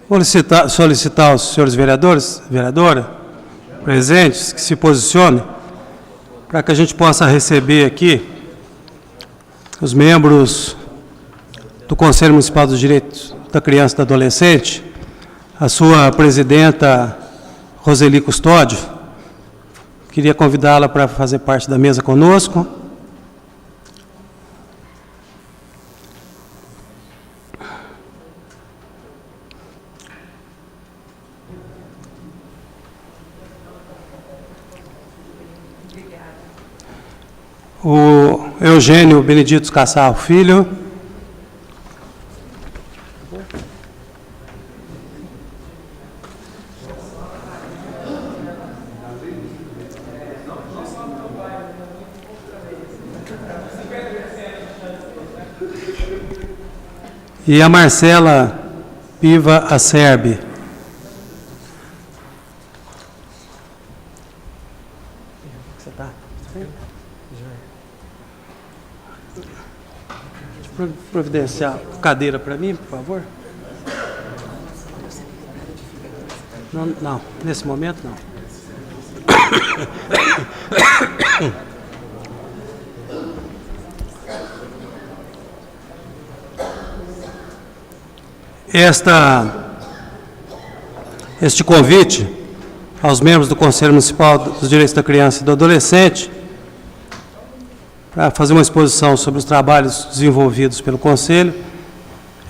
Vou solicitar aos senhores vereadores, vereadora, presentes, que se posicionem, para que a gente possa receber aqui os membros do Conselho Municipal dos Direitos da Criança e do Adolescente, a sua presidenta, Roseli Custódio. Queria convidá-la para fazer parte da mesa conosco. O Eugênio Benedito Cassal Filho. E a Marcela Piva Acerbi. Providenciar cadeira para mim, por favor. Não, nesse momento não. Este convite aos membros do Conselho Municipal dos Direitos da Criança e do Adolescente para fazer uma exposição sobre os trabalhos desenvolvidos pelo Conselho,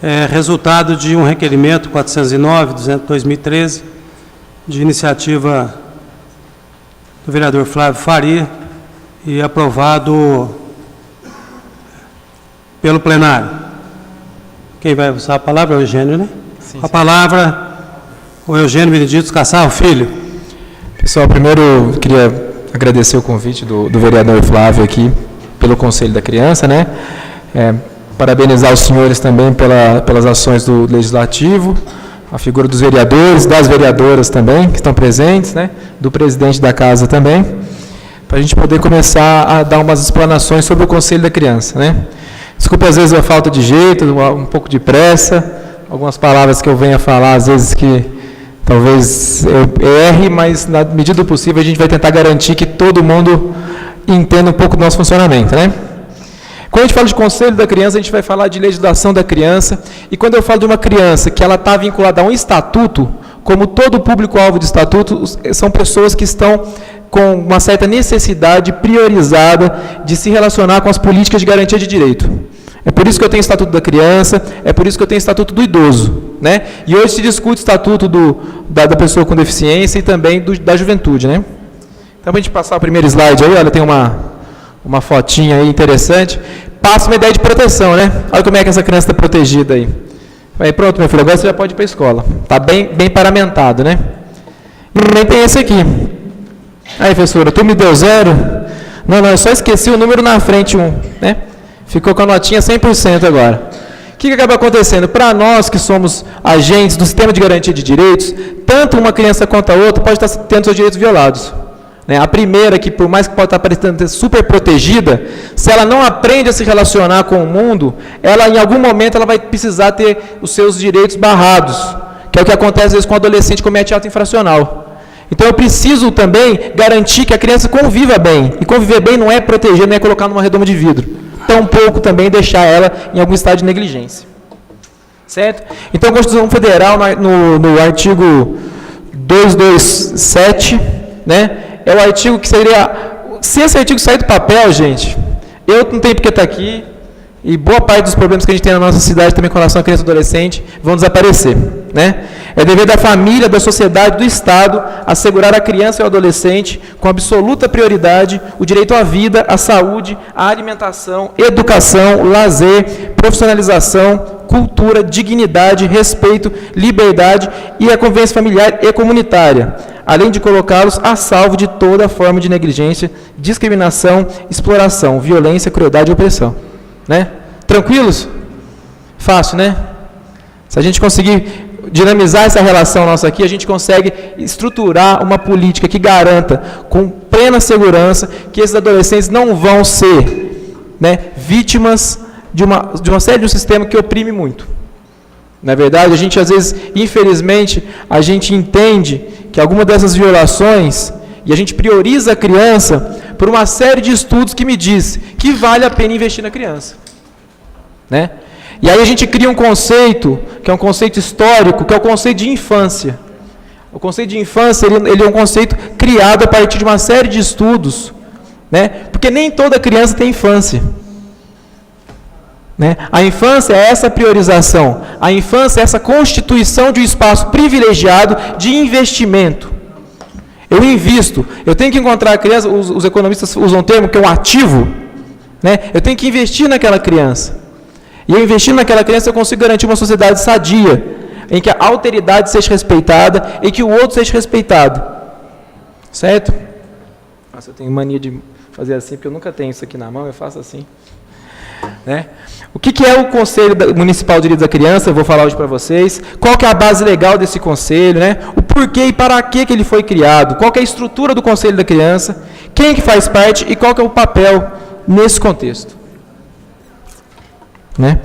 é resultado de um requerimento 409/2013, de iniciativa do vereador Flávio Faria e aprovado pelo plenário. Quem vai usar a palavra é o Eugênio, né? Sim, a palavra, o Eugênio Benedito Cassal Filho. Pessoal, primeiro eu queria agradecer o convite do vereador Flávio aqui, pelo Conselho da Criança, né? Parabenizar os senhores também pelas ações do Legislativo, a figura dos vereadores, das vereadoras também, que estão presentes, né? Do presidente da Casa também, para a gente poder começar a dar umas explanações sobre o Conselho da Criança, né? Desculpe, às vezes, a falta de jeito, um pouco de pressa, algumas palavras que eu venho a falar, às vezes que talvez eu erre, mas na medida do possível a gente vai tentar garantir que todo mundo entenda um pouco do nosso funcionamento, né? Quando a gente fala de Conselho da Criança, a gente vai falar de legislação da criança, e quando eu falo de uma criança que ela está vinculada a um estatuto, como todo público-alvo de estatuto, são pessoas que estão com uma certa necessidade priorizada de se relacionar com as políticas de garantia de direito. É por isso que eu tenho Estatuto da Criança, é por isso que eu tenho Estatuto do Idoso, né? E hoje se discute o Estatuto da pessoa com deficiência e também da juventude, né? Então, para a gente passar o primeiro slide aí, olha, tem uma fotinha aí interessante. Passa uma ideia de proteção, né? Olha como é que essa criança está protegida aí. Aí, pronto, meu filho, agora você já pode ir para a escola. Está bem paramentado, né? E também tem esse aqui. Aí, professora, tu me deu 0? Não, eu só esqueci o número na frente, 1, né? Ficou com a notinha 100% agora. O que acaba acontecendo? Para nós que somos agentes do sistema de garantia de direitos, tanto uma criança quanto a outra pode estar tendo seus direitos violados. A primeira, que por mais que pode estar parecendo super protegida, se ela não aprende a se relacionar com o mundo, ela em algum momento ela vai precisar ter os seus direitos barrados, que é o que acontece às vezes com o adolescente que comete ato infracional. Então eu preciso também garantir que a criança conviva bem, e conviver bem não é proteger, não é colocar numa redoma de vidro, tampouco também deixar ela em algum estado de negligência. Certo? Então a Constituição Federal, no artigo 227, né, é o artigo que seria... Se esse artigo sair do papel, gente, eu não tenho porque estar aqui, e boa parte dos problemas que a gente tem na nossa cidade também com relação à criança e adolescente vão desaparecer, né? É dever da família, da sociedade, do Estado assegurar à criança e ao adolescente, com absoluta prioridade, o direito à vida, à saúde, à alimentação, educação, lazer, profissionalização, cultura, dignidade, respeito, liberdade e a convivência familiar e comunitária, além de colocá-los a salvo de toda forma de negligência, discriminação, exploração, violência, crueldade e opressão. Né? Tranquilos? Fácil, né? Se a gente conseguir dinamizar essa relação nossa aqui, a gente consegue estruturar uma política que garanta com plena segurança que esses adolescentes não vão ser, né, vítimas de uma série de um sistema que oprime muito. Na verdade, a gente às vezes, infelizmente, a gente entende que alguma dessas violações, e a gente prioriza a criança por uma série de estudos que me diz que vale a pena investir na criança. Né? E aí a gente cria um conceito, que é um conceito histórico, que é o conceito de infância. O conceito de infância, ele é um conceito criado a partir de uma série de estudos, né? Porque nem toda criança tem infância. Né? A infância é essa priorização, a infância é essa constituição de um espaço privilegiado de investimento. Eu invisto, eu tenho que encontrar a criança, os economistas usam um termo que é um ativo, né? Eu tenho que investir naquela criança. E eu investindo naquela criança, eu consigo garantir uma sociedade sadia, em que a alteridade seja respeitada e que o outro seja respeitado. Certo? Nossa, eu tenho mania de fazer assim, porque eu nunca tenho isso aqui na mão, eu faço assim. Né? O que é o Conselho Municipal de Direitos da Criança? Eu vou falar hoje para vocês. Qual que é a base legal desse conselho? Né? O porquê e para que ele foi criado? Qual que é a estrutura do Conselho da Criança? Quem que faz parte e qual que é o papel nesse contexto? Né?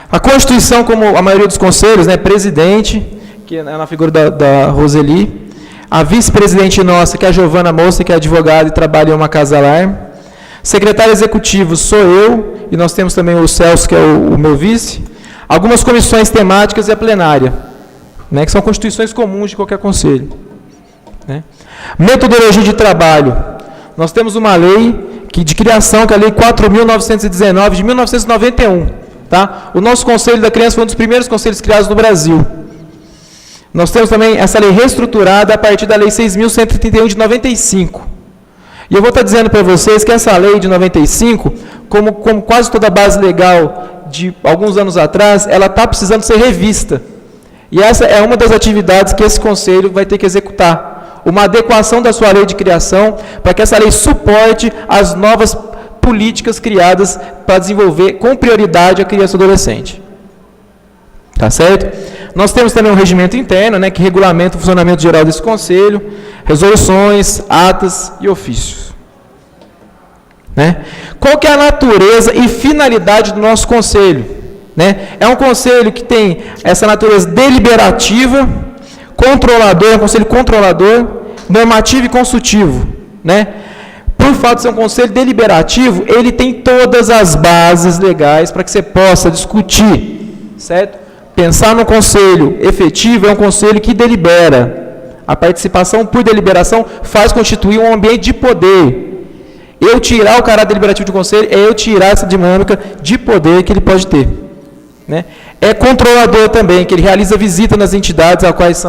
A Constituição, como a maioria dos conselhos, né, presidente, que é na figura da Roseli, a vice-presidente nossa, que é a Giovana Moça, que é advogada e trabalha em uma casa lar, secretário executivo sou eu, e nós temos também o Celso, que é o meu vice, algumas comissões temáticas e a plenária, né, que são constituições comuns de qualquer conselho. Né? Metodologia de trabalho. Nós temos uma lei de criação, que é a Lei 4.919, de 1991. Tá? O nosso Conselho da Criança foi um dos primeiros conselhos criados no Brasil. Nós temos também essa lei reestruturada a partir da Lei 6.131 de 95. E eu vou estar dizendo para vocês que essa lei de 95, como quase toda a base legal de alguns anos atrás, ela está precisando ser revista. E essa é uma das atividades que esse conselho vai ter que executar. Uma adequação da sua lei de criação para que essa lei suporte as novas políticas criadas para desenvolver com prioridade a criança e adolescente. Tá certo? Nós temos também um regimento interno, né, que regulamenta o funcionamento geral desse conselho, resoluções, atas e ofícios. Né? Qual que é a natureza e finalidade do nosso conselho? Né? É um conselho que tem essa natureza deliberativa, controlador, é um conselho controlador, normativo e consultivo. Né? Por fato de ser um conselho deliberativo, ele tem todas as bases legais para que você possa discutir, certo? Pensar no conselho efetivo é um conselho que delibera. A participação por deliberação faz constituir um ambiente de poder. Eu tirar o caráter deliberativo do conselho é eu tirar essa dinâmica de poder que ele pode ter. Né? É controlador também, que ele realiza visita nas entidades a quais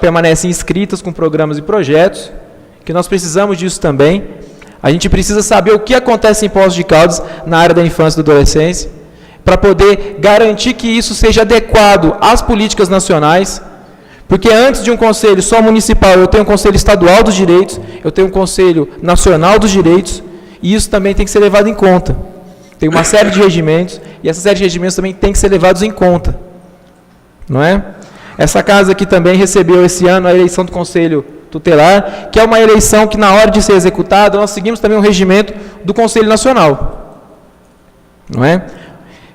permanecem inscritas com programas e projetos, que nós precisamos disso também. A gente precisa saber o que acontece em Poços de Caldas na área da infância e da adolescência, para poder garantir que isso seja adequado às políticas nacionais, porque antes de um conselho só municipal, eu tenho um conselho estadual dos direitos, eu tenho um conselho nacional dos direitos, e isso também tem que ser levado em conta. Tem uma série de regimentos, e essa série de regimentos também tem que ser levados em conta. Não é? Essa casa aqui também recebeu esse ano a eleição do Conselho Tutelar, que é uma eleição que, na hora de ser executada, nós seguimos também o regimento do Conselho Nacional. Não é?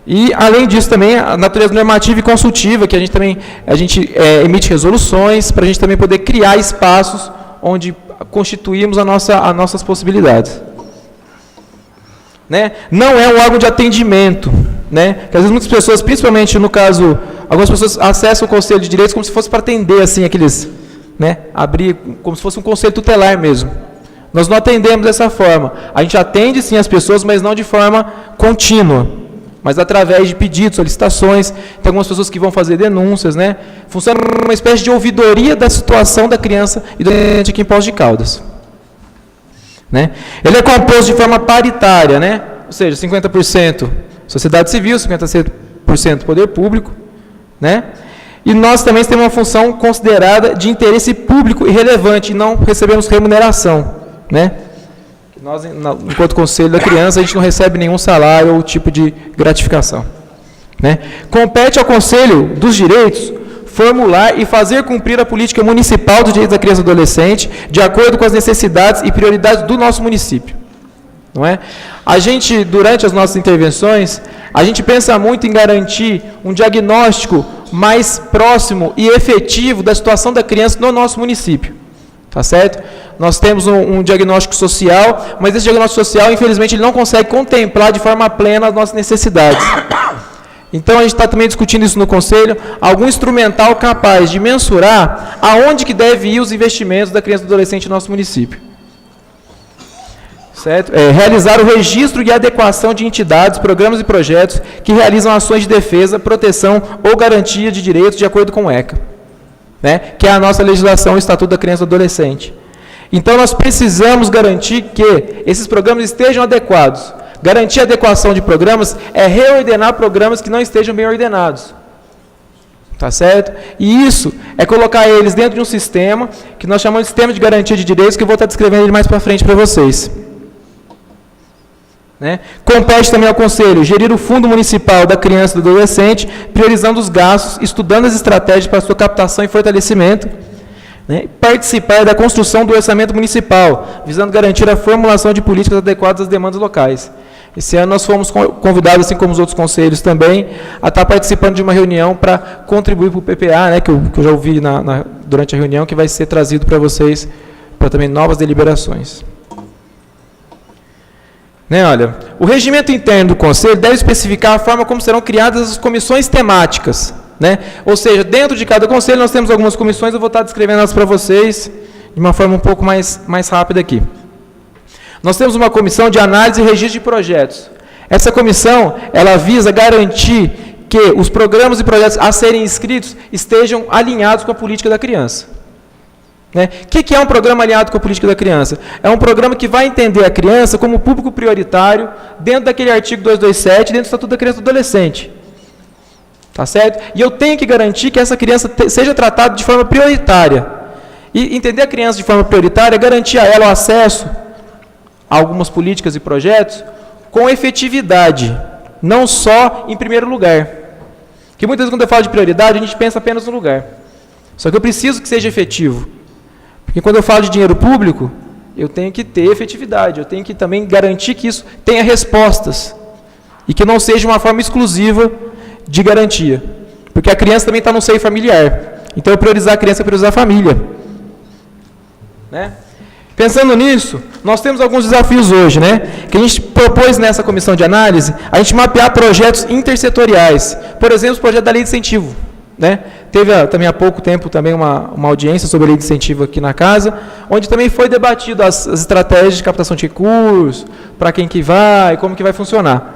E, além disso, também a natureza normativa e consultiva, que a gente emite resoluções, para a gente também poder criar espaços onde constituímos as nossas possibilidades. Né? Não é um órgão de atendimento, né? Porque às vezes muitas pessoas, principalmente no caso, algumas pessoas acessam o Conselho de Direitos como se fosse para atender assim, aqueles, né? Abrir como se fosse um conselho tutelar mesmo. Nós não atendemos dessa forma. A gente atende sim as pessoas, mas não de forma contínua. mas através de pedidos, solicitações. Tem algumas pessoas que vão fazer denúncias, né? Funciona como uma espécie de ouvidoria da situação da criança e do adolescente aqui em Poços de Caldas. Né? Ele é composto de forma paritária, né? Ou seja, 50% sociedade civil, 50% poder público, né? E nós também temos uma função considerada de interesse público e relevante, e não recebemos remuneração, né? Nós, enquanto Conselho da Criança, a gente não recebe nenhum salário ou tipo de gratificação, né? Compete ao Conselho dos Direitos formular e fazer cumprir a política municipal dos direitos da criança e do adolescente, de acordo com as necessidades e prioridades do nosso município. Não é? A gente, durante as nossas intervenções, a gente pensa muito em garantir um diagnóstico mais próximo e efetivo da situação da criança no nosso município. Tá certo? Nós temos um diagnóstico social, mas esse diagnóstico social, infelizmente, ele não consegue contemplar de forma plena as nossas necessidades. Então, a gente está também discutindo isso no Conselho, algum instrumental capaz de mensurar aonde que deve ir os investimentos da criança e do adolescente no nosso município. Certo? Realizar o registro e adequação de entidades, programas e projetos que realizam ações de defesa, proteção ou garantia de direitos de acordo com o ECA, né? Que é a nossa legislação, o Estatuto da Criança e do Adolescente. Então, nós precisamos garantir que esses programas estejam adequados. Garantir a adequação de programas é reordenar programas que não estejam bem ordenados. Tá certo? E isso é colocar eles dentro de um sistema que nós chamamos de sistema de garantia de direitos, que eu vou estar descrevendo ele mais para frente para vocês. Né? Compete também ao Conselho gerir o Fundo Municipal da Criança e do Adolescente, priorizando os gastos, estudando as estratégias para sua captação e fortalecimento, né? Participar da construção do orçamento municipal, visando garantir a formulação de políticas adequadas às demandas locais. Esse ano nós fomos convidados, assim como os outros conselhos também, a estar participando de uma reunião para contribuir para o PPA, né, que eu já ouvi durante a reunião, que vai ser trazido para vocês, para também novas deliberações. Né, olha, o regimento interno do Conselho deve especificar a forma como serão criadas as comissões temáticas. Né? Ou seja, dentro de cada conselho nós temos algumas comissões, eu vou estar descrevendo elas para vocês de uma forma um pouco mais rápida aqui. Nós temos uma comissão de análise e registro de projetos. Essa comissão, ela visa garantir que os programas e projetos a serem inscritos estejam alinhados com a política da criança. Né? O que é um programa alinhado com a política da criança? É um programa que vai entender a criança como público prioritário dentro daquele artigo 227, dentro do Estatuto da Criança e do Adolescente. Tá certo? E eu tenho que garantir que essa criança seja tratada de forma prioritária. E entender a criança de forma prioritária é garantir a ela o acesso a algumas políticas e projetos com efetividade, não só em primeiro lugar. Porque muitas vezes quando eu falo de prioridade, a gente pensa apenas no lugar. Só que eu preciso que seja efetivo. Porque quando eu falo de dinheiro público, eu tenho que ter efetividade, eu tenho que também garantir que isso tenha respostas. E que não seja uma forma exclusiva de garantia. Porque a criança também está no seio familiar. Então, priorizar a criança é priorizar a família. Né? Pensando nisso, nós temos alguns desafios hoje, né? Que a gente propôs nessa comissão de análise, a gente mapear projetos intersetoriais. Por exemplo, o projeto da lei de incentivo. Né? Teve também há pouco tempo também uma audiência sobre a lei de incentivo aqui na casa, onde também foi debatido as estratégias de captação de recursos, para quem que vai, como que vai funcionar.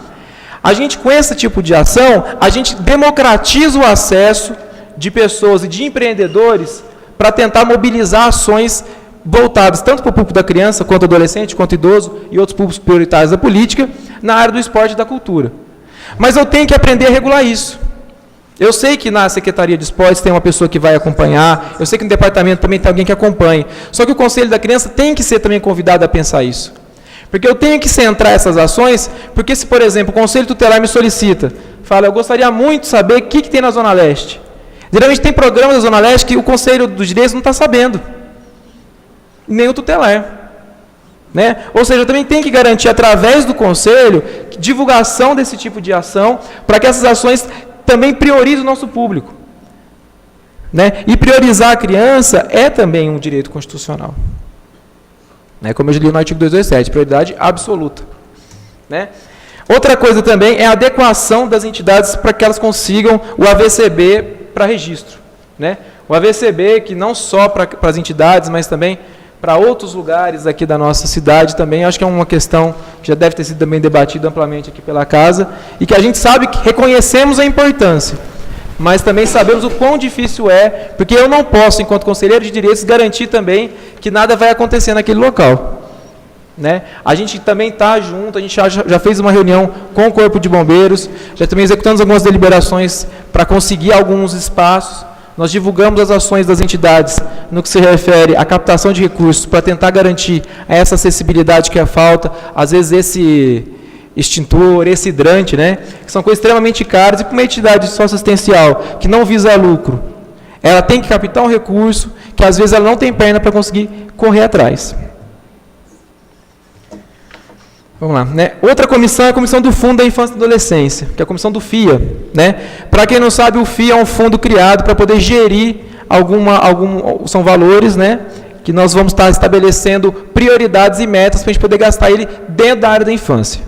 A gente, com esse tipo de ação, a gente democratiza o acesso de pessoas e de empreendedores para tentar mobilizar ações voltadas tanto para o público da criança, quanto adolescente, quanto idoso e outros públicos prioritários da política, na área do esporte e da cultura. Mas eu tenho que aprender a regular isso. Eu sei que na Secretaria de Esportes tem uma pessoa que vai acompanhar, eu sei que no departamento também tem alguém que acompanhe, só que o Conselho da Criança tem que ser também convidado a pensar isso. Porque eu tenho que centrar essas ações, porque se, por exemplo, o Conselho Tutelar me solicita, fala, eu gostaria muito de saber o que tem na Zona Leste. Geralmente tem programas da Zona Leste que o Conselho dos Direitos não está sabendo. Nem o tutelar. Né? Ou seja, eu também tenho que garantir, através do Conselho, divulgação desse tipo de ação, para que essas ações também priorizem o nosso público. Né? E priorizar a criança é também um direito constitucional. Né? Como eu já li no artigo 227, prioridade absoluta. Né? Outra coisa também é a adequação das entidades para que elas consigam o AVCB para registro. Né? O AVCB, que não só para as entidades, mas também para outros lugares aqui da nossa cidade também. Acho que é uma questão que já deve ter sido também debatida amplamente aqui pela casa, e que a gente sabe que reconhecemos a importância, mas também sabemos o quão difícil é, porque eu não posso, enquanto conselheiro de direitos, garantir também que nada vai acontecer naquele local. Né? A gente também está junto, a gente já fez uma reunião com o Corpo de Bombeiros, já também executamos algumas deliberações para conseguir alguns espaços. Nós divulgamos as ações das entidades no que se refere à captação de recursos para tentar garantir essa acessibilidade que é falta, às vezes esse extintor, esse hidrante, né? Que são coisas extremamente caras, e para uma entidade socioassistencial que não visa lucro, ela tem que captar um recurso que às vezes ela não tem perna para conseguir correr atrás. Vamos lá, né? Outra comissão é a Comissão do Fundo da Infância e Adolescência, que é a comissão do FIA. Né? Para quem não sabe, o FIA é um fundo criado para poder gerir são valores, né, que nós vamos estar estabelecendo prioridades e metas para a gente poder gastar ele dentro da área da infância.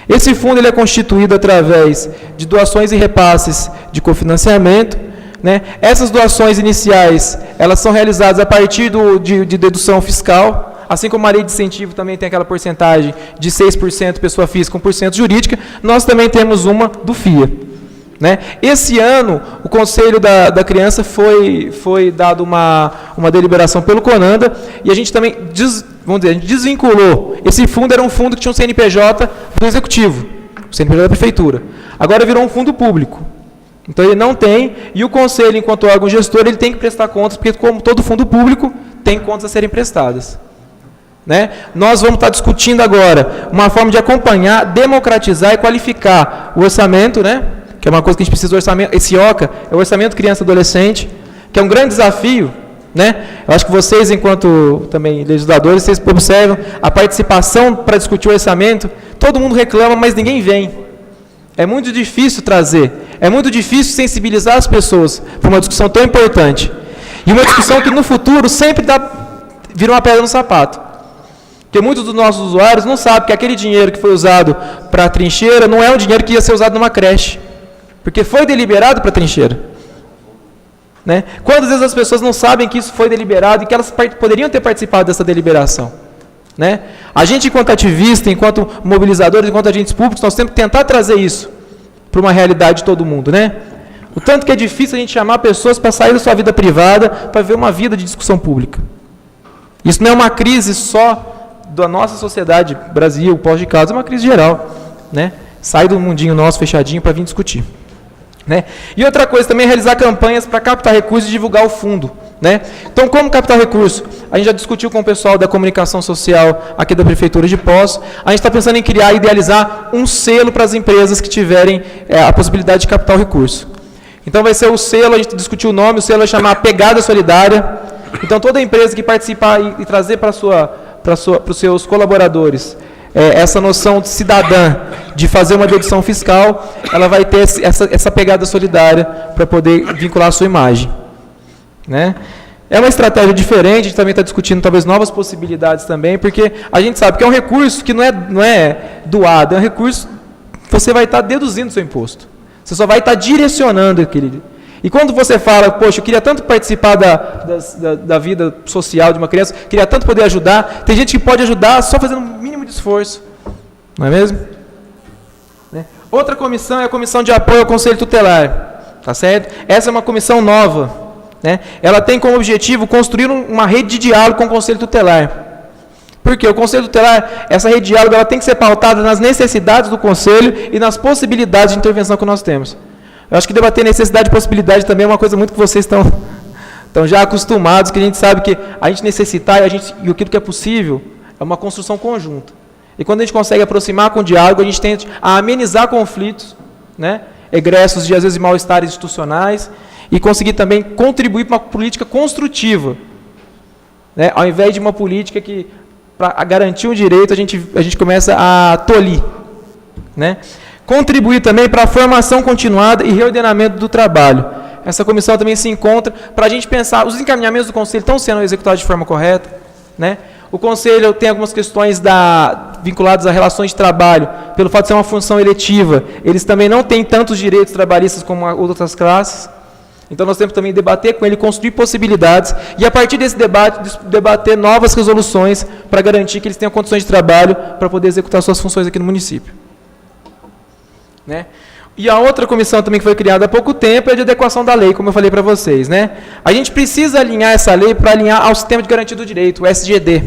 Esse fundo ele é constituído através de doações e repasses de cofinanciamento. Né? Essas doações iniciais, elas são realizadas a partir de dedução fiscal. Assim como a lei de incentivo também tem aquela porcentagem de 6% pessoa física, 1% jurídica, nós também temos uma do FIA. Né? Esse ano, o Conselho da Criança foi dado uma deliberação pelo CONANDA, e a gente também desvinculou. Esse fundo era um fundo que tinha um CNPJ do Executivo, o CNPJ da Prefeitura. Agora virou um fundo público. Então ele não tem, e o Conselho, enquanto órgão gestor, ele tem que prestar contas, porque como todo fundo público, tem contas a serem prestadas. Né? Nós vamos estar discutindo agora uma forma de acompanhar, democratizar e qualificar o orçamento, né? Que é uma coisa que a gente precisa do orçamento. Esse OCA é o Orçamento Criança e Adolescente, que é um grande desafio. Né? Eu acho que vocês, enquanto também legisladores, vocês observam a participação para discutir o orçamento. Todo mundo reclama, mas ninguém vem. É muito difícil trazer, é muito difícil sensibilizar as pessoas para uma discussão tão importante. E uma discussão que no futuro sempre vira uma pedra no sapato. Porque muitos dos nossos usuários não sabem que aquele dinheiro que foi usado para a trincheira não é um dinheiro que ia ser usado numa creche. Porque foi deliberado para a trincheira. Né? Quantas vezes as pessoas não sabem que isso foi deliberado e que elas poderiam ter participado dessa deliberação? Né? A gente, enquanto ativista, enquanto mobilizadores, enquanto agentes públicos, nós temos que tentar trazer isso para uma realidade de todo mundo. Né? O tanto que é difícil a gente chamar pessoas para sair da sua vida privada para ver uma vida de discussão pública. Isso não é uma crise só da nossa sociedade, Brasil, pós de casa, é uma crise geral, né? Sai do mundinho nosso fechadinho para vir discutir, né? E outra coisa também é realizar campanhas para captar recursos e divulgar o fundo, né? Então, como captar recursos? A gente já discutiu com o pessoal da comunicação social aqui da Prefeitura de Poços. A gente está pensando em criar e idealizar um selo para as empresas que tiverem a possibilidade de captar o recurso. Então, vai ser o selo, a gente discutiu o nome, o selo vai chamar Pegada Solidária. Então, toda empresa que participar e trazer para os seus colaboradores essa noção de cidadã, de fazer uma dedução fiscal, ela vai ter essa pegada solidária para poder vincular a sua imagem. Né? É uma estratégia diferente, a gente também está discutindo talvez novas possibilidades também, porque a gente sabe que é um recurso que não é doado, é um recurso que você vai estar deduzindo do seu imposto. Você só vai estar direcionando aquele. E quando você fala, poxa, eu queria tanto participar da vida social de uma criança, queria tanto poder ajudar, tem gente que pode ajudar só fazendo um mínimo de esforço. Não é mesmo? Né? Outra comissão é a Comissão de Apoio ao Conselho Tutelar. Tá certo? Essa é uma comissão nova. Né? Ela tem como objetivo construir uma rede de diálogo com o Conselho Tutelar. Por quê? O Conselho Tutelar, essa rede de diálogo, ela tem que ser pautada nas necessidades do Conselho e nas possibilidades de intervenção que nós temos. Eu acho que debater necessidade e possibilidade também é uma coisa muito que vocês estão já acostumados, que a gente sabe que a gente necessitar e aquilo que é possível é uma construção conjunta. E quando a gente consegue aproximar com o diálogo, a gente tende a amenizar conflitos, né, egressos de, às vezes, mal-estares institucionais, e conseguir também contribuir para uma política construtiva, né, ao invés de uma política que, para garantir um direito, a gente começa a tolir. Né? Contribuir também para a formação continuada e reordenamento do trabalho. Essa comissão também se encontra para a gente pensar, os encaminhamentos do Conselho estão sendo executados de forma correta, né? O Conselho tem algumas questões vinculadas a relações de trabalho, pelo fato de ser uma função eletiva, eles também não têm tantos direitos trabalhistas como outras classes. Então nós temos também que debater com ele, construir possibilidades e a partir desse debate, debater novas resoluções para garantir que eles tenham condições de trabalho para poder executar suas funções aqui no município. Né? E a outra comissão também que foi criada há pouco tempo é de adequação da lei, como eu falei para vocês. Né? A gente precisa alinhar essa lei para alinhar ao Sistema de Garantia do Direito, o SGD.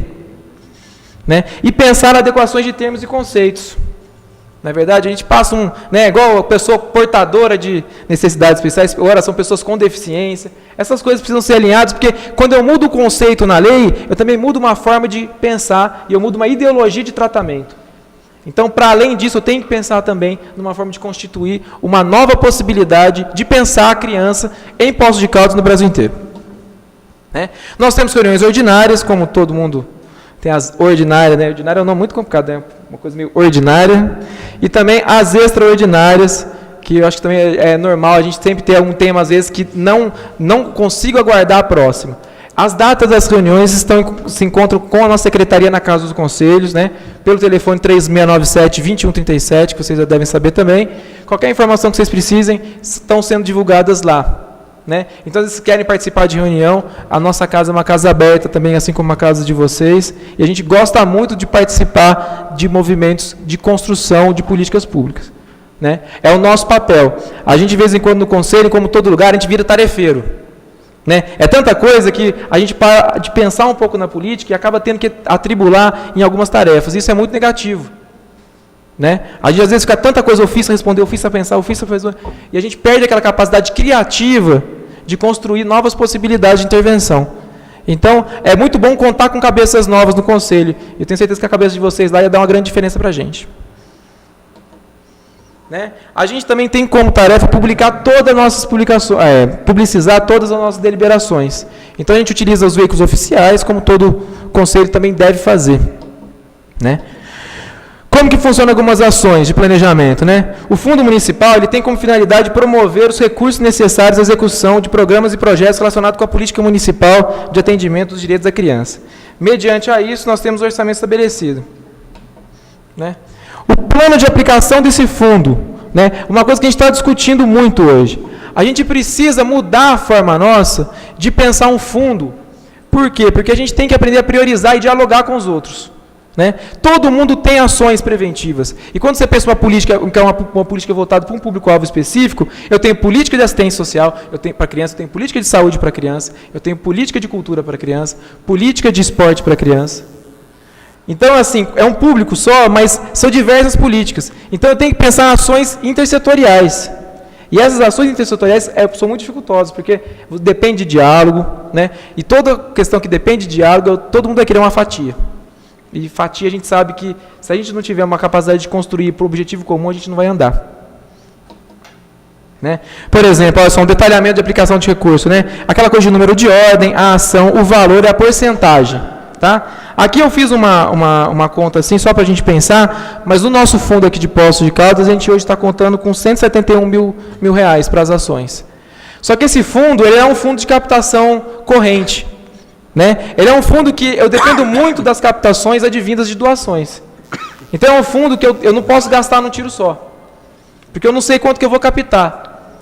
Né? E pensar em adequações de termos e conceitos. Na verdade, a gente passa igual a pessoa portadora de necessidades especiais, agora são pessoas com deficiência. Essas coisas precisam ser alinhadas, porque quando eu mudo o conceito na lei, eu também mudo uma forma de pensar e eu mudo uma ideologia de tratamento. Então, para além disso, eu tenho que pensar também numa forma de constituir uma nova possibilidade de pensar a criança em Poços de Caldas no Brasil inteiro. Né? Nós temos reuniões ordinárias, como todo mundo tem as ordinárias, né? Ordinária é um nome muito complicado, né? Uma coisa meio ordinária. E também as extraordinárias, que eu acho que também é normal, a gente sempre ter algum tema, às vezes, que não consigo aguardar a próxima. As datas das reuniões se encontram com a nossa secretaria na Casa dos Conselhos, né? Pelo telefone 3697-2137, que vocês já devem saber também. Qualquer informação que vocês precisem, estão sendo divulgadas lá. Né? Então, se vocês querem participar de reunião, a nossa casa é uma casa aberta também, assim como a casa de vocês, e a gente gosta muito de participar de movimentos de construção de políticas públicas. Né? É o nosso papel. A gente, de vez em quando, no conselho, como todo lugar, a gente vira tarefeiro. Né? É tanta coisa que a gente para de pensar um pouco na política e acaba tendo que atribular em algumas tarefas. Isso é muito negativo. Né? A gente às vezes fica tanta coisa, ofício a responder, ofício a pensar, ofício a fazer, e a gente perde aquela capacidade criativa de construir novas possibilidades de intervenção. Então, é muito bom contar com cabeças novas no conselho. Eu tenho certeza que a cabeça de vocês lá ia dar uma grande diferença para a gente. Né? A gente também tem como tarefa publicar todas as nossas publicações, publicizar todas as nossas deliberações. Então, a gente utiliza os veículos oficiais, como todo conselho também deve fazer. Né? Como que funcionam algumas ações de planejamento? Né? O Fundo Municipal ele tem como finalidade promover os recursos necessários à execução de programas e projetos relacionados com a política municipal de atendimento dos direitos da criança. Mediante a isso, nós temos o orçamento estabelecido. Né? O plano de aplicação desse fundo, né? Uma coisa que a gente está discutindo muito hoje. A gente precisa mudar a forma nossa de pensar um fundo. Por quê? Porque a gente tem que aprender a priorizar e dialogar com os outros. Né? Todo mundo tem ações preventivas. E quando você pensa uma política, que é uma política voltada para um público-alvo específico, eu tenho política de assistência social, eu tenho para criança, eu tenho política de saúde para criança, eu tenho política de cultura para criança, política de esporte para criança. Então, assim, é um público só, mas são diversas políticas. Então, eu tenho que pensar em ações intersetoriais. E essas ações intersetoriais são muito dificultosas, porque depende de diálogo, né? E toda questão que depende de diálogo, todo mundo vai querer uma fatia. E fatia a gente sabe que se a gente não tiver uma capacidade de construir para o objetivo comum, a gente não vai andar. Né? Por exemplo, olha só, um detalhamento de aplicação de recurso. Né? Aquela coisa de número de ordem, a ação, o valor e a porcentagem. Tá? Aqui eu fiz uma conta assim, só para a gente pensar, mas no nosso fundo aqui de Poços de Caldas, a gente hoje está contando com 171 mil reais para as ações. Só que esse fundo ele é um fundo de captação corrente. Né? Ele é um fundo que eu dependo muito das captações advindas de doações. Então é um fundo que eu não posso gastar num tiro só. Porque eu não sei quanto que eu vou captar.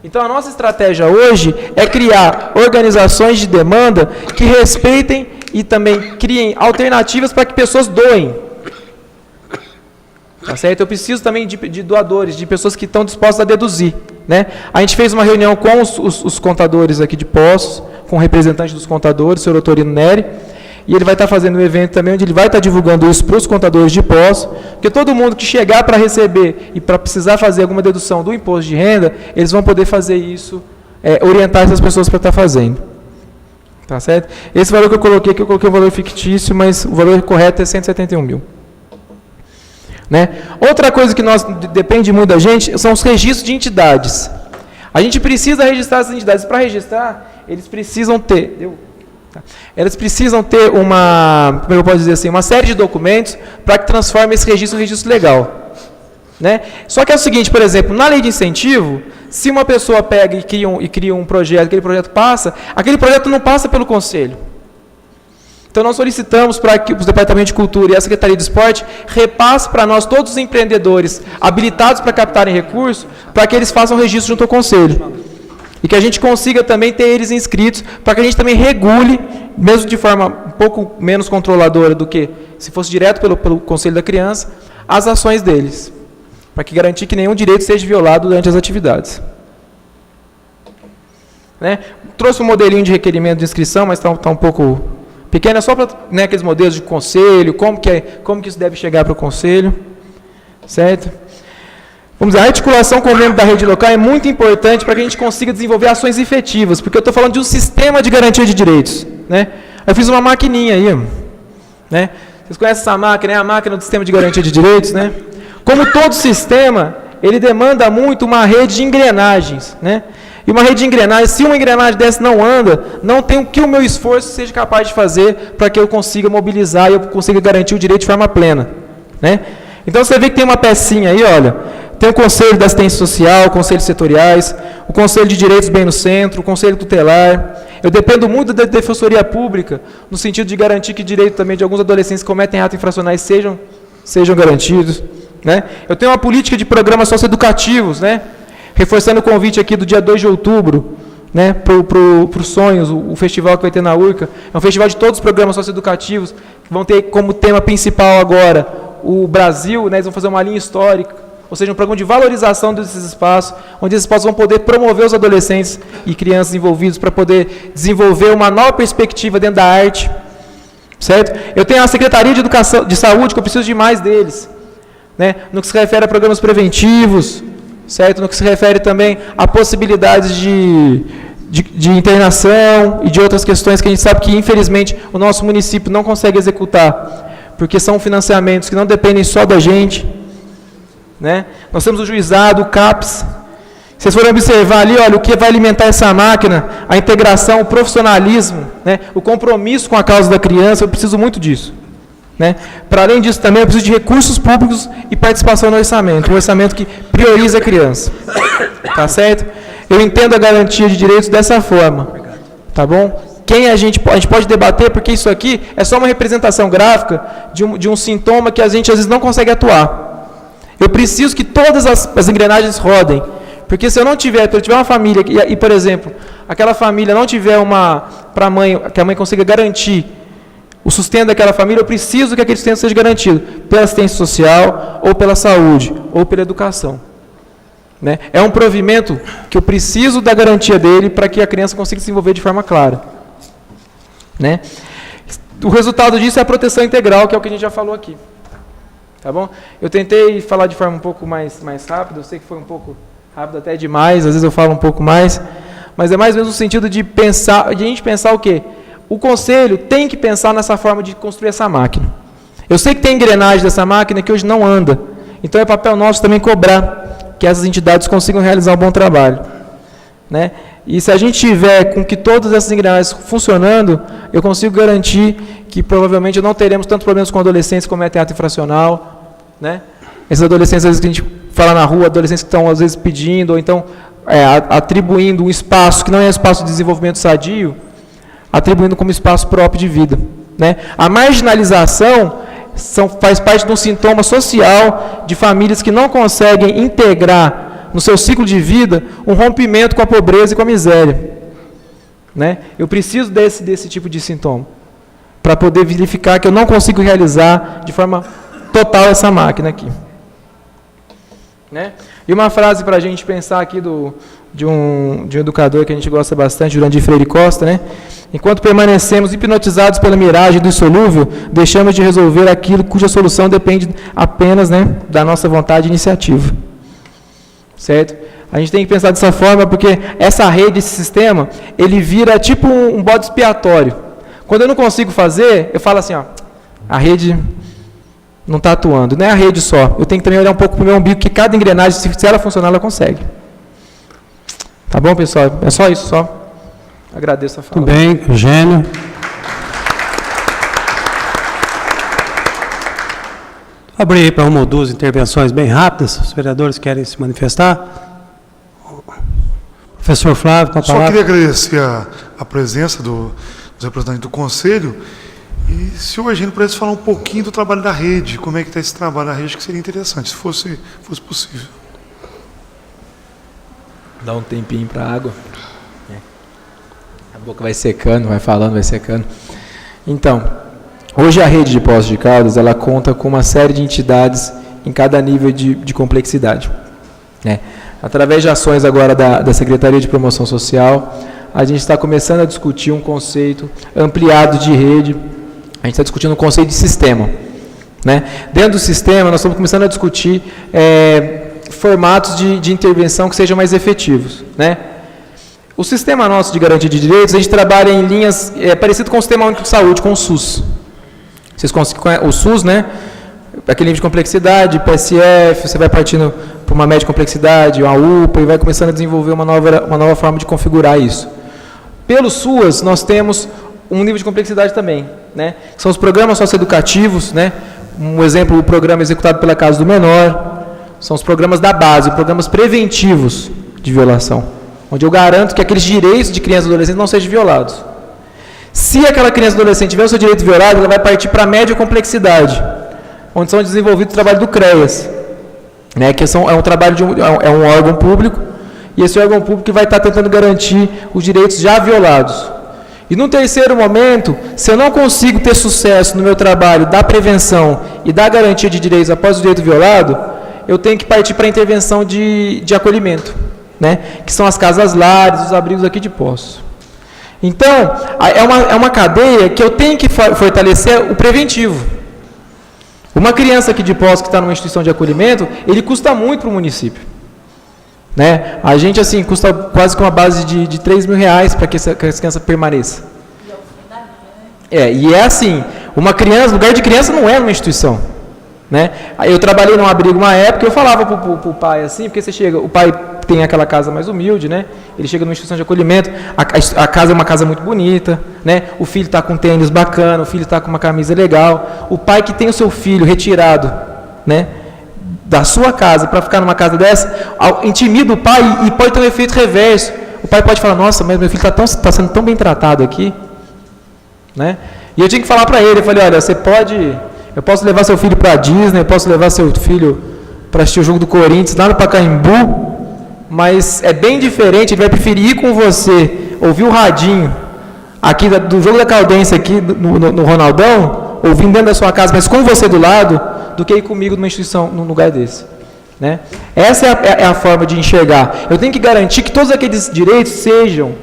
Então a nossa estratégia hoje é criar organizações de demanda que respeitem e também criem alternativas para que pessoas doem. Tá certo? Eu preciso também de doadores, de pessoas que estão dispostas a deduzir. Né? A gente fez uma reunião com os contadores aqui de Poços, com o representante dos contadores, o senhor Otorino Neri, e ele vai estar fazendo um evento também, onde ele vai estar divulgando isso para os contadores de Poços, porque todo mundo que chegar para receber e para precisar fazer alguma dedução do imposto de renda, eles vão poder fazer isso, orientar essas pessoas para estar fazendo. Tá certo? Esse valor que eu coloquei aqui, eu coloquei um valor fictício, mas o valor correto é 171 mil. Né? Outra coisa que depende muito da gente são os registros de entidades. A gente precisa registrar essas entidades. Para registrar, eles precisam ter uma, como eu posso dizer assim, uma série de documentos para que transforme esse registro em registro legal. Né? Só que é o seguinte, por exemplo, na lei de incentivo, se uma pessoa pega e cria um projeto, aquele projeto não passa pelo conselho. Então, nós solicitamos para que os Departamentos de Cultura e a Secretaria de Esporte repassem para nós todos os empreendedores habilitados para captarem recursos, para que eles façam registro junto ao Conselho. E que a gente consiga também ter eles inscritos, para que a gente também regule, mesmo de forma um pouco menos controladora do que se fosse direto pelo Conselho da Criança, as ações deles, para que garantir que nenhum direito seja violado durante as atividades. Né? Trouxe um modelinho de requerimento de inscrição, mas está um pouco pequeno, é só para, né, aqueles modelos de conselho, como que isso deve chegar para o conselho, certo? Vamos dizer, a articulação com o membro da rede local é muito importante para que a gente consiga desenvolver ações efetivas, porque eu estou falando de um sistema de garantia de direitos. Né? Eu fiz uma maquininha aí. Né? Vocês conhecem essa máquina? É a máquina do sistema de garantia de direitos. Né? Como todo sistema, ele demanda muito uma rede de engrenagens. Né? E uma rede de engrenagens, se uma engrenagem dessa não anda, não tem o que o meu esforço seja capaz de fazer para que eu consiga mobilizar e eu consiga garantir o direito de forma plena. Né? Então você vê que tem uma pecinha aí, olha. Tem o Conselho da Assistência Social, conselhos setoriais, o Conselho de Direitos Bem no Centro, o Conselho Tutelar. Eu dependo muito da Defensoria Pública, no sentido de garantir que direito também de alguns adolescentes que cometem atos infracionais sejam garantidos. Né? Eu tenho uma política de programas socioeducativos, né? Reforçando o convite aqui do dia 2 de outubro, né? para os Sonhos, o festival que vai ter na URCA. É um festival de todos os programas socioeducativos, que vão ter como tema principal agora o Brasil, né? Eles vão fazer uma linha histórica, ou seja, um programa de valorização desses espaços, onde esses espaços vão poder promover os adolescentes e crianças envolvidos para poder desenvolver uma nova perspectiva dentro da arte, certo? Eu tenho a Secretaria de Educação, de Saúde, que eu preciso de mais deles, né? No que se refere a programas preventivos, certo? No que se refere também a possibilidades de internação e de outras questões que a gente sabe que, infelizmente, o nosso município não consegue executar, porque são financiamentos que não dependem só da gente. Né? Nós temos o juizado, o CAPS. Vocês forem observar ali, olha, o que vai alimentar essa máquina, a integração, o profissionalismo, né? O compromisso com a causa da criança, eu preciso muito disso. Né? Para além disso, também eu preciso de recursos públicos e participação no orçamento, um orçamento que prioriza a criança. Tá certo? Eu entendo a garantia de direitos dessa forma. Tá bom? A gente pode debater, porque isso aqui é só uma representação gráfica de um sintoma que a gente às vezes não consegue atuar. Eu preciso que todas as engrenagens rodem, porque se eu não tiver, se eu tiver uma família, e por exemplo, aquela família não tiver que a mãe consiga garantir o sustento daquela família, eu preciso que aquele sustento seja garantido pela assistência social, ou pela saúde, ou pela educação. Né? É um provimento que eu preciso da garantia dele para que a criança consiga se desenvolver de forma clara. Né? O resultado disso é a proteção integral, que é o que a gente já falou aqui. Tá bom? Eu tentei falar de forma um pouco mais rápida, eu sei que foi um pouco rápido até demais, às vezes eu falo um pouco mais, mas é mais ou menos no sentido de a gente pensar o quê? O conselho tem que pensar nessa forma de construir essa máquina. Eu sei que tem engrenagem dessa máquina que hoje não anda, então é papel nosso também cobrar que essas entidades consigam realizar um bom trabalho. Né? E se a gente tiver com que todas essas engrenagens funcionando, eu consigo garantir que provavelmente não teremos tantos problemas com adolescentes que cometem ato infracional. Né? Esses adolescentes, às vezes, que a gente fala na rua, adolescentes que estão, às vezes, pedindo, ou então atribuindo um espaço que não é espaço de desenvolvimento sadio, atribuindo como espaço próprio de vida. Né? A marginalização faz parte de um sintoma social de famílias que não conseguem integrar no seu ciclo de vida, um rompimento com a pobreza e com a miséria. Né? Eu preciso desse tipo de sintoma, para poder verificar que eu não consigo realizar de forma total essa máquina aqui. Né? E uma frase para a gente pensar aqui de um educador que a gente gosta bastante, Jurandir Freire Costa, né? Enquanto permanecemos hipnotizados pela miragem do insolúvel, deixamos de resolver aquilo cuja solução depende apenas, né, da nossa vontade e iniciativa. Certo? A gente tem que pensar dessa forma, porque essa rede, esse sistema, ele vira tipo um bode expiatório. Quando eu não consigo fazer, eu falo assim, ó, a rede não está atuando. Não é a rede só. Eu tenho que também olhar um pouco para o meu umbigo, que cada engrenagem, se ela funcionar, ela consegue. Tá bom, pessoal? É só isso, só. Agradeço a fala. Tudo bem, Eugênio. Abrir aí para uma ou duas intervenções bem rápidas. Os vereadores querem se manifestar. Professor Flávio, com a palavra. Só queria agradecer a presença dos representantes do Conselho. E se o Eugênio pudesse falar um pouquinho do trabalho da rede, como é que está esse trabalho da rede, que seria interessante, se fosse possível. Dá um tempinho para a água. A boca vai secando, vai falando, vai secando. Então, hoje a rede de Poços de Caldas, ela conta com uma série de entidades em cada nível de complexidade. Através de ações agora da Secretaria de Promoção Social, a gente está começando a discutir um conceito ampliado de rede, a gente está discutindo um conceito de sistema. Dentro do sistema, nós estamos começando a discutir formatos de intervenção que sejam mais efetivos. O sistema nosso de garantia de direitos, a gente trabalha em linhas parecido com o Sistema Único de Saúde, com o SUS. Vocês conhecem o SUS, aquele nível de complexidade, PSF, você vai partindo para uma média de complexidade, uma UPA, e vai começando a desenvolver uma nova forma de configurar isso. Pelo SUAS, nós temos um nível de complexidade também, são os programas socioeducativos, um exemplo, o programa executado pela Casa do Menor, são os programas da base, programas preventivos de violação, onde eu garanto que aqueles direitos de crianças e adolescentes não sejam violados. Se aquela criança ou adolescente tiver o seu direito violado, ela vai partir para a média complexidade, onde são desenvolvidos o trabalho do CREAS, que é um trabalho é um órgão público, e esse órgão público vai estar tentando garantir os direitos já violados. E no terceiro momento, se eu não consigo ter sucesso no meu trabalho da prevenção e da garantia de direitos após o direito violado, eu tenho que partir para a intervenção de acolhimento, que são as casas-lares, os abrigos aqui de Poços. Então, é uma cadeia que eu tenho que fortalecer o preventivo. Uma criança aqui de Poços que está numa instituição de acolhimento, ele custa muito para o município. A gente, assim, custa quase que uma base de R$3.000 para que essa criança permaneça. E é assim, uma criança, lugar de criança não é uma instituição. Eu trabalhei num abrigo uma época, eu falava para o pai assim, porque você chega, o pai tem aquela casa mais humilde, ele chega numa instituição de acolhimento, a casa é uma casa muito bonita, o filho está com tênis bacana, o filho está com uma camisa legal, o pai que tem o seu filho retirado, da sua casa para ficar numa casa dessa, intimida o pai e pode ter um efeito reverso. O pai pode falar, nossa, mas meu filho está sendo tão bem tratado aqui. E eu tinha que falar para ele, eu falei, olha, eu posso levar seu filho para a Disney, eu posso levar seu filho para assistir o jogo do Corinthians lá no Pacaembu, mas é bem diferente, ele vai preferir ir com você, ouvir o radinho aqui do jogo da Caldense aqui no Ronaldão, ouvindo dentro da sua casa, mas com você do lado, do que ir comigo numa instituição, num lugar desse. Essa é a forma de enxergar. Eu tenho que garantir que todos aqueles direitos sejam,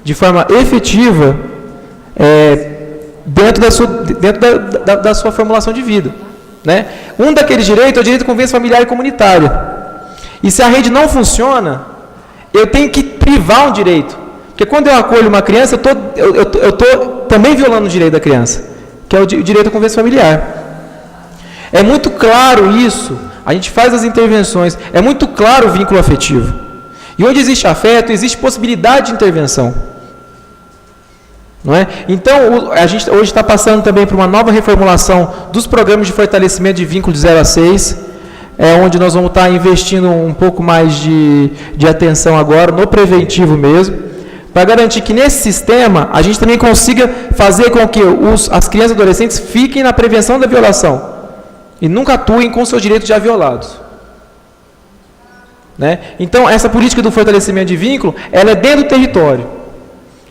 de forma efetiva, dentro da sua formulação de vida. Um daqueles direitos é o direito à convivência familiar e comunitária. E se a rede não funciona, eu tenho que privar um direito. Porque quando eu acolho uma criança, eu estou também violando o direito da criança, que é o direito à convivência familiar. É muito claro isso, a gente faz as intervenções, é muito claro o vínculo afetivo. E onde existe afeto, existe possibilidade de intervenção. Então, a gente hoje está passando também por uma nova reformulação dos programas de fortalecimento de vínculo de 0 a 6, onde nós vamos estar investindo um pouco mais de atenção agora, no preventivo mesmo, para garantir que nesse sistema a gente também consiga fazer com que as crianças e adolescentes fiquem na prevenção da violação e nunca atuem com seus direitos já violados. Então, essa política do fortalecimento de vínculo, ela é dentro do território.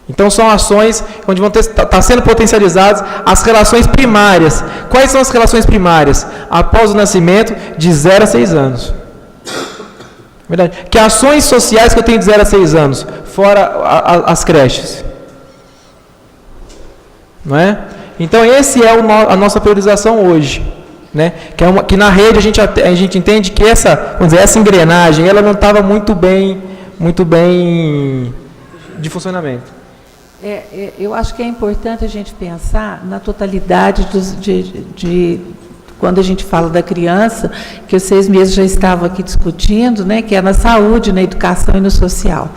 Então, são ações onde vão estar sendo potencializadas as relações primárias. Quais são as relações primárias? Após o nascimento, de 0 a 6 anos. Verdade. Que ações sociais que eu tenho de 0 a 6 anos? Fora as creches. Então, esse é a nossa priorização hoje. Que na rede a gente entende que essa engrenagem ela não estava muito bem de funcionamento. Eu acho que é importante a gente pensar na totalidade quando a gente fala da criança, que vocês mesmos já estavam aqui discutindo, que é na saúde, na educação e no social.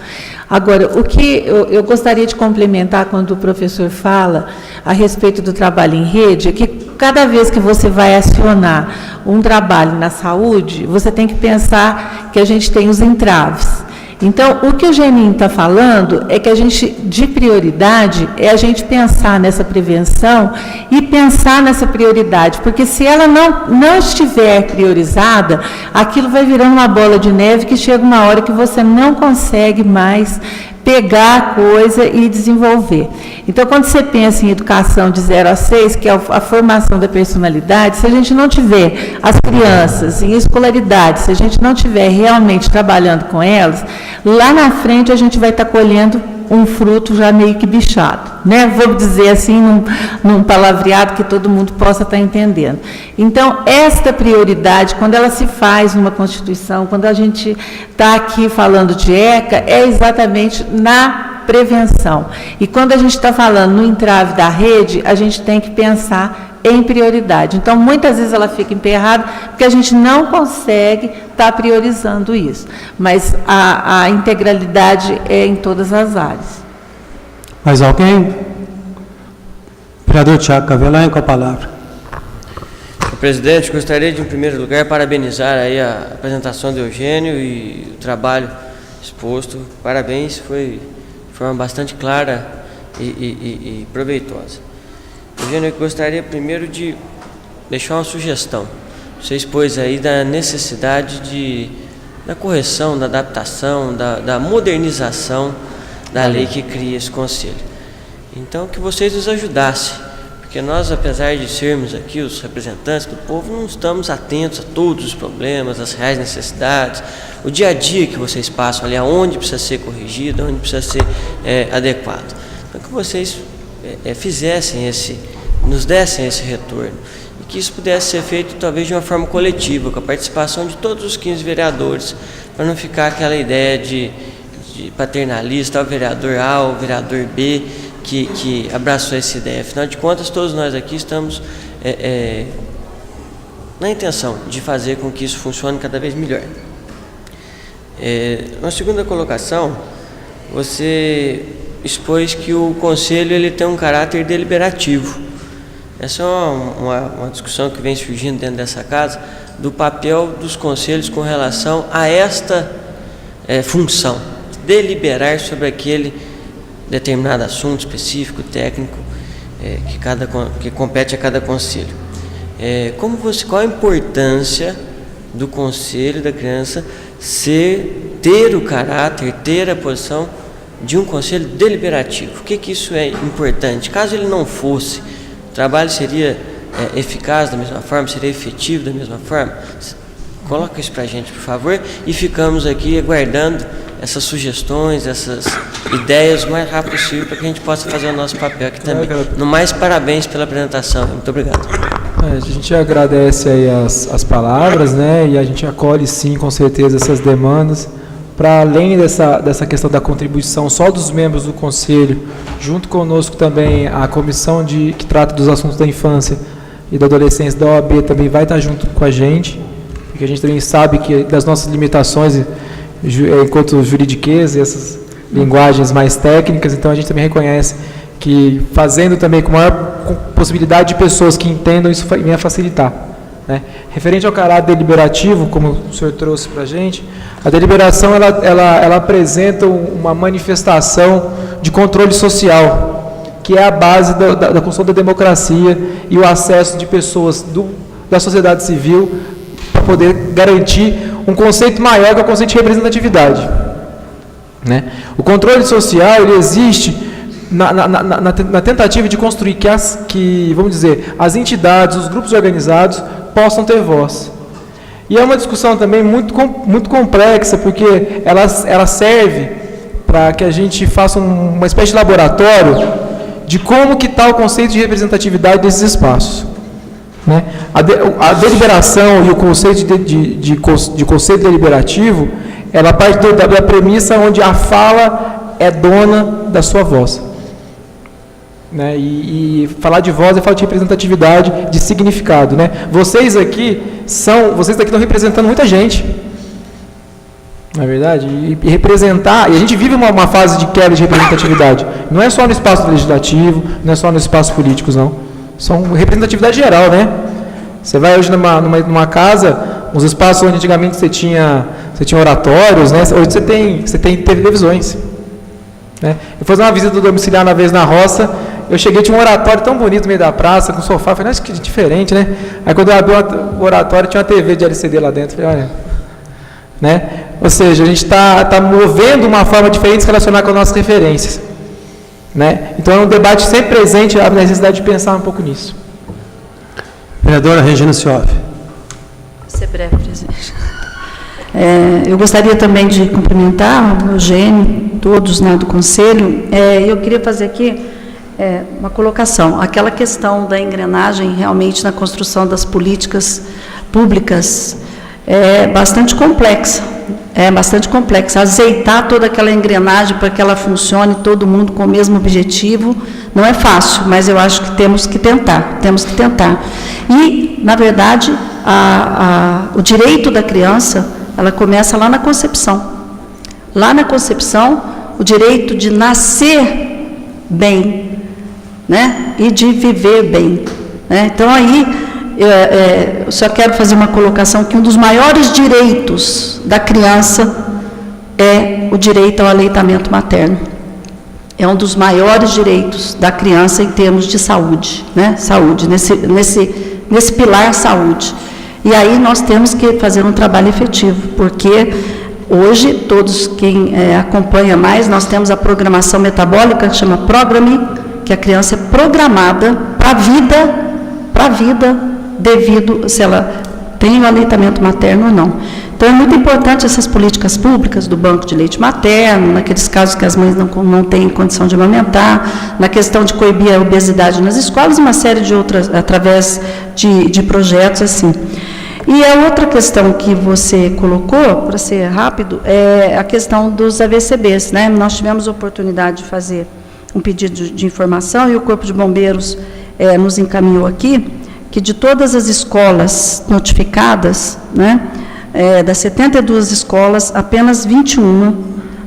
Agora, o que eu gostaria de complementar quando o professor fala a respeito do trabalho em rede, é que cada vez que você vai acionar um trabalho na saúde, você tem que pensar que a gente tem os entraves. Então, o que o Geninho está falando é que a gente, de prioridade, é a gente pensar nessa prevenção e pensar nessa prioridade, porque se ela não estiver priorizada, aquilo vai virando uma bola de neve que chega uma hora que você não consegue mais pegar a coisa e desenvolver. Então, quando você pensa em educação de 0 a 6, que é a formação da personalidade, se a gente não tiver as crianças em escolaridade, se a gente não tiver realmente trabalhando com elas, lá na frente a gente vai estar colhendo um fruto já meio que bichado, né? Vamos dizer assim, num palavreado que todo mundo possa estar entendendo. Então, esta prioridade, quando ela se faz numa Constituição, quando a gente está aqui falando de ECA, é exatamente na prevenção. E quando a gente está falando no entrave da rede, a gente tem que pensar em prioridade. Então, muitas vezes ela fica emperrada, porque a gente não consegue estar priorizando isso. Mas a integralidade é em todas as áreas. Mais alguém? Vereador Tiago Cavelanho, com a palavra. Senhor presidente, gostaria de, em primeiro lugar, parabenizar aí a apresentação do Eugênio e o trabalho exposto. Parabéns, foi de forma bastante clara e proveitosa. Eugênio, eu gostaria primeiro de deixar uma sugestão. Você expôs aí da necessidade da correção, da adaptação, da modernização da lei que cria esse conselho. Então, que vocês nos ajudassem, porque nós, apesar de sermos aqui os representantes do povo, não estamos atentos a todos os problemas, as reais necessidades, o dia a dia que vocês passam ali, aonde precisa ser corrigido, aonde precisa ser adequado. Então, que vocês nos dessem esse retorno, e que isso pudesse ser feito talvez de uma forma coletiva, com a participação de todos os 15 vereadores, para não ficar aquela ideia de paternalista, o vereador A, o vereador B, que abraçou essa ideia. Afinal de contas, todos nós aqui estamos na intenção de fazer com que isso funcione cada vez melhor. Na segunda colocação, você expôs que o Conselho ele tem um caráter deliberativo. Essa é uma discussão que vem surgindo dentro dessa casa, do papel dos conselhos com relação a esta função, deliberar sobre aquele determinado assunto específico, técnico, que compete a cada conselho. Qual a importância do Conselho da Criança ter o caráter, ter a posição de um conselho deliberativo? Por que isso é importante? Caso ele não fosse, o trabalho seria eficaz da mesma forma, seria efetivo da mesma forma? Coloca isso para a gente, por favor, e ficamos aqui aguardando essas sugestões, essas ideias o mais rápido possível para que a gente possa fazer o nosso papel aqui também. No mais, parabéns pela apresentação. Muito obrigado. A gente agradece aí as palavras, né? E a gente acolhe sim, com certeza, essas demandas. Para além dessa questão da contribuição só dos membros do Conselho, junto conosco também a comissão que trata dos assuntos da infância e da adolescência da OAB também vai estar junto com a gente, porque a gente também sabe que das nossas limitações enquanto juridiquês e essas linguagens mais técnicas, então a gente também reconhece que fazendo também com maior possibilidade de pessoas que entendam, isso venha facilitar. Né? Referente ao caráter deliberativo, como o senhor trouxe para a gente, a deliberação ela apresenta uma manifestação de controle social, que é a base da construção da democracia e o acesso de pessoas da sociedade civil para poder garantir um conceito maior que é o conceito de representatividade. Né? O controle social ele existe na tentativa de construir vamos dizer, as entidades, os grupos organizados possam ter voz. E é uma discussão também muito complexa, porque ela serve para que a gente faça uma espécie de laboratório de como que está o conceito de representatividade desses espaços. Né? A deliberação e o conceito de conceito deliberativo, ela parte da premissa onde a fala é dona da sua voz. Né? E falar de voz é falar de representatividade, de significado. Né? Vocês daqui estão representando muita gente, não é verdade? E representar, e a gente vive uma fase de quebra de representatividade. Não é só no espaço legislativo, não é só no espaço político, não. São representatividade geral, né? Você vai hoje numa casa, uns espaços onde antigamente você tinha oratórios, né? Hoje você tem televisões. Né? Eu fui fazer uma visita domiciliar uma vez na roça, eu cheguei, tinha um oratório tão bonito no meio da praça, com sofá, eu falei, nossa, que diferente, né? Aí quando eu abri o oratório, tinha uma TV de LCD lá dentro, eu falei, olha, né? Ou seja, a gente está movendo uma forma diferente de se relacionar com as nossas referências, né? Então é um debate sempre presente, a necessidade de pensar um pouco nisso. Vereadora Regina Cioffi. Vou ser breve, presidente. Eu gostaria também de cumprimentar o Eugênio, todos, né, do Conselho. Eu queria fazer aqui uma colocação. Aquela questão da engrenagem realmente na construção das políticas públicas é bastante complexa. Azeitar toda aquela engrenagem para que ela funcione, todo mundo com o mesmo objetivo, não é fácil, mas eu acho que temos que tentar. E, na verdade, o direito da criança, ela começa lá na concepção. Lá na concepção, o direito de nascer bem, né? E de viver bem, né? Então, aí, eu só quero fazer uma colocação que um dos maiores direitos da criança é o direito ao aleitamento materno. É um dos maiores direitos da criança em termos de saúde, né? Saúde, nesse pilar saúde. E aí nós temos que fazer um trabalho efetivo, porque hoje, todos quem acompanha mais, nós temos a programação metabólica, que chama Programe, que a criança é programada para a vida, devido se ela tem o aleitamento materno ou não. Então, é muito importante essas políticas públicas do banco de leite materno, naqueles casos que as mães não têm condição de amamentar, na questão de coibir a obesidade nas escolas, uma série de outras, através de projetos assim. E a outra questão que você colocou, para ser rápido, é a questão dos AVCBs, né? Nós tivemos a oportunidade de fazer um pedido de informação e o Corpo de Bombeiros nos encaminhou aqui, que de todas as escolas notificadas, né, das 72 escolas, apenas 21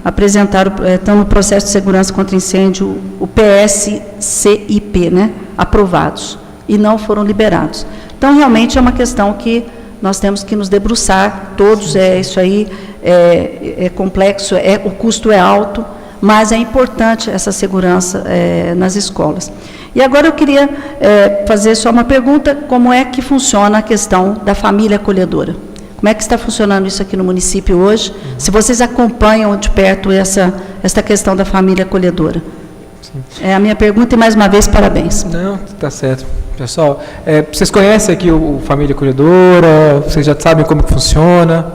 apresentaram, estão no processo de segurança contra incêndio, o PSCIP, né, aprovados, e não foram liberados. Então, realmente, é uma questão que nós temos que nos debruçar, todos, isso aí é complexo, o custo é alto, mas é importante essa segurança nas escolas. E agora eu queria fazer só uma pergunta, como é que funciona a questão da família acolhedora? Como é que está funcionando isso aqui no município hoje? Se vocês acompanham de perto essa questão da família acolhedora. Sim. É a minha pergunta e, mais uma vez, parabéns. Não, está certo. Pessoal, vocês conhecem aqui o Família Acolhedora? Vocês já sabem como que funciona?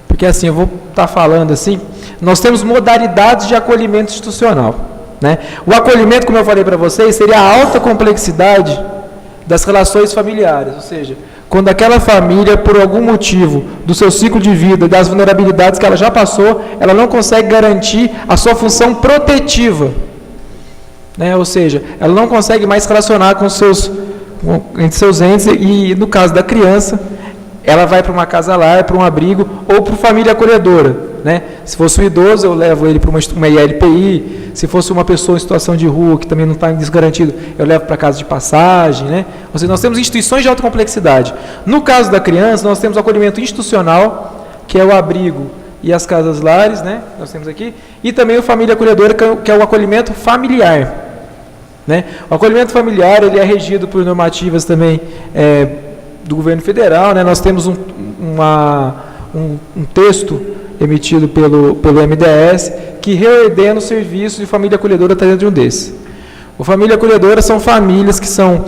Porque, assim, eu vou estar falando assim, nós temos modalidades de acolhimento institucional, né? O acolhimento, como eu falei para vocês, seria a alta complexidade das relações familiares, ou seja, quando aquela família, por algum motivo do seu ciclo de vida, das vulnerabilidades que ela já passou, ela não consegue garantir a sua função protetiva, né? Ou seja, ela não consegue mais se relacionar entre seus entes e, no caso da criança, ela vai para uma casa-lar, para um abrigo ou para família acolhedora, né? Se fosse um idoso, eu levo ele para uma ILPI. Se fosse uma pessoa em situação de rua, que também não está desgarantido, eu levo para casa de passagem, né? Ou seja, nós temos instituições de alta complexidade. No caso da criança, nós temos o acolhimento institucional, que é o abrigo e as casas-lares, né? Nós temos aqui. E também o família acolhedora, que é o acolhimento familiar, né? O acolhimento familiar, ele é regido por normativas também do governo federal, né? Nós temos um texto emitido pelo MDS que reordena o serviço de família acolhedora dentro de um desses. O família acolhedora são famílias que são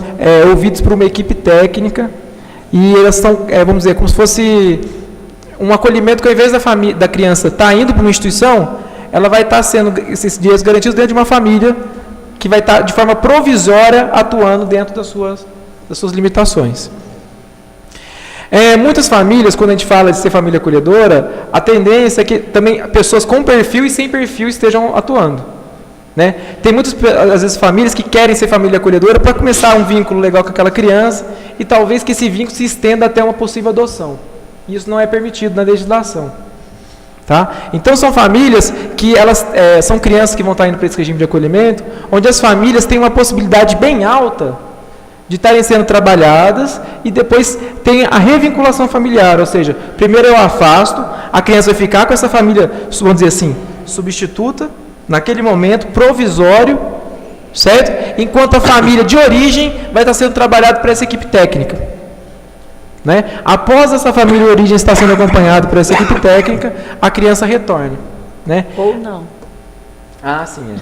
ouvidas por uma equipe técnica e elas são, vamos dizer, como se fosse um acolhimento que, ao invés da criança estar indo para uma instituição, ela vai estar sendo, esses dias garantidos dentro de uma família que vai estar de forma provisória atuando dentro das suas limitações. Muitas famílias, quando a gente fala de ser família acolhedora, a tendência é que também pessoas com perfil e sem perfil estejam atuando, né? Tem muitas, às vezes, famílias que querem ser família acolhedora para começar um vínculo legal com aquela criança e talvez que esse vínculo se estenda até uma possível adoção. Isso não é permitido na legislação. Tá? Então, são famílias que elas são crianças que vão estar indo para esse regime de acolhimento, onde as famílias têm uma possibilidade bem alta de estarem sendo trabalhadas e depois tem a revinculação familiar, ou seja, primeiro eu afasto, a criança vai ficar com essa família, vamos dizer assim, substituta, naquele momento, provisório, certo? Enquanto a família de origem vai estar sendo trabalhada por essa equipe técnica. Né? Após essa família de origem estar sendo acompanhada por essa equipe técnica, a criança retorna. Né? Ou não. Ah, sim.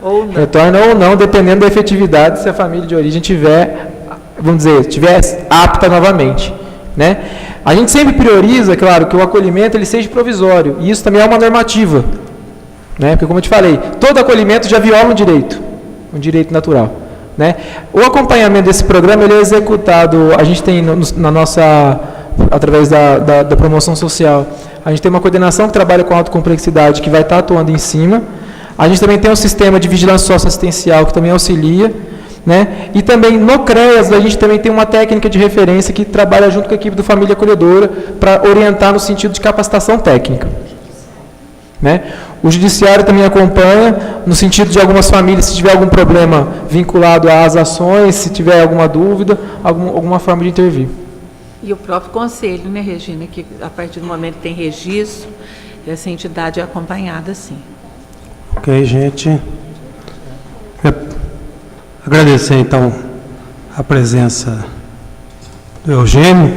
Ou não. Retorna ou não, dependendo da efetividade, se a família de origem tiver, vamos dizer, tiver apta novamente. Né? A gente sempre prioriza, claro, que o acolhimento ele seja provisório, e isso também é uma normativa. Né? Porque, como eu te falei, todo acolhimento já viola um direito natural. Né? O acompanhamento desse programa ele é executado, a gente tem na nossa, através da promoção social, a gente tem uma coordenação que trabalha com alta complexidade, que vai estar atuando em cima. A gente também tem um sistema de vigilância socioassistencial que também auxilia. Né? E também no CREAS a gente também tem uma técnica de referência que trabalha junto com a equipe do Família Acolhedora para orientar no sentido de capacitação técnica. Né? O judiciário também acompanha no sentido de algumas famílias, se tiver algum problema vinculado às ações, se tiver alguma dúvida, alguma forma de intervir. E o próprio conselho, né, Regina, que a partir do momento que tem registro, essa entidade é acompanhada, sim. Ok, gente. Agradecer, então, a presença do Eugênio.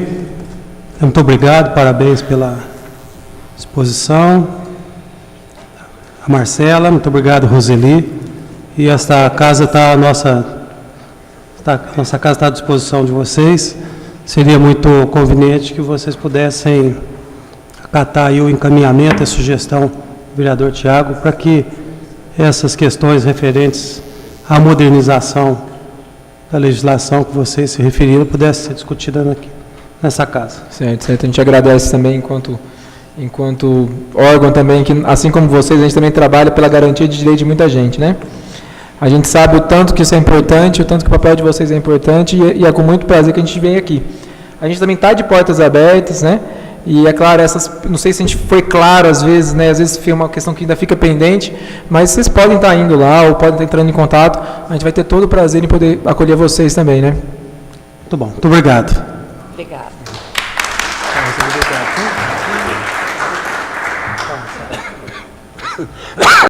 Muito obrigado, parabéns pela exposição. A Marcela, muito obrigado, Roseli. E esta casa está, nossa casa está à disposição de vocês. Seria muito conveniente que vocês pudessem acatar aí o encaminhamento, a sugestão do vereador Tiago, para que essas questões referentes à modernização da legislação que vocês se referiram pudessem ser discutidas aqui, nessa casa. Certo. A gente agradece também enquanto órgão também, que assim como vocês, a gente também trabalha pela garantia de direito de muita gente, né? A gente sabe o tanto que isso é importante, o tanto que o papel de vocês é importante e é com muito prazer que a gente vem aqui. A gente também está de portas abertas, né? E é claro, não sei se a gente foi claro às vezes, né? Às vezes fica uma questão que ainda fica pendente, mas vocês podem estar indo lá ou podem estar entrando em contato. A gente vai ter todo o prazer em poder acolher vocês também, né? Muito bom, muito obrigado. Obrigada.